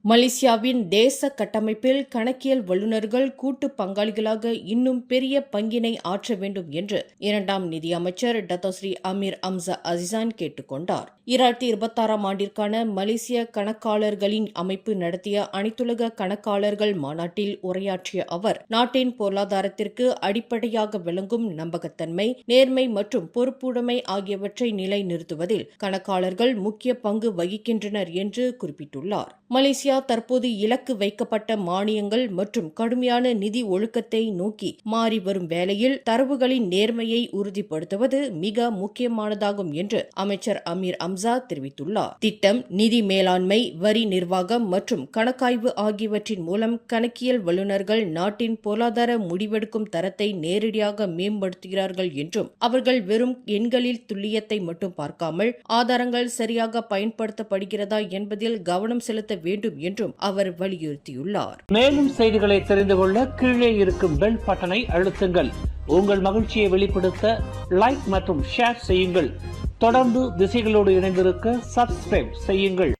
மலேசியாவின் தேச கட்டமைப்பில் கணக்கியல் வல்லுநர்கள் கூட்டு பங்காளிகளாக இன்னும் பெரிய பங்கினை ஆற்ற வேண்டும் என்று இரண்டாம் நிதியமைச்சர் டத்தோஸ்ரீ அமீர் அம்சா அசிசான் கேட்டுக் கொண்டார். 2026 ஆண்டிற்கான மலேசிய கணக்காளர்களின் அமைப்பு நடத்திய அனைத்துலக கணக்காளர்கள் மாநாட்டில் உரையாற்றிய அவர், நாட்டின் பொருளாதாரத்திற்கு அடிப்படையாக விளங்கும் நம்பகத்தன்மை, நேர்மை மற்றும் பொறுப்புடைமை ஆகியவற்றை நிலைநிறுத்துவதில் கணக்காளர்கள் முக்கிய பங்கு வகிக்கின்றனர் என்று குறிப்பிட்டுள்ளார். மலேசியா தற்போது இலக்கு வைக்கப்பட்ட மானியங்கள் மற்றும் கடுமையான நிதி ஒழுக்கத்தை நோக்கி மாறி வரும் வேளையில் தரவுகளின் நேர்மையை உறுதிப்படுத்துவது மிக முக்கியமானதாகும் என்று அமைச்சர் அமீர் அம்சா தெரிவித்துள்ளார். திட்டம், நிதி மேலாண்மை, வரி நிர்வாகம் மற்றும் கணக்காய்வு ஆகியவற்றின் மூலம் கணக்கியல் வல்லுநர்கள் நாட்டின் பொருளாதார முடிவெடுக்கும் தரத்தை நேரடியாக மேம்படுத்துகிறார்கள் என்றும், அவர்கள் வெறும் எண்களில் துல்லியத்தை மட்டும் பார்க்காமல் ஆதாரங்கள் சரியாக பயன்படுத்தப்படுகிறதா என்பதில் கவனம் செலுத்த வேண்டும் என்றும் அவர் வலியுறுத்தியுள்ளார். மேலும் செய்திகளை தெரிந்து கொள்ள கீழே இருக்கும் பெல் பட்டனை அழுத்துங்கள். உங்கள் மகிழ்ச்சியை வெளிப்படுத்த லைக் மற்றும் ஷேர் செய்யுங்கள். தொடர்ந்து திசைகளோடு இணைந்திருக்க சப்ஸ்கிரைப் செய்யுங்கள்.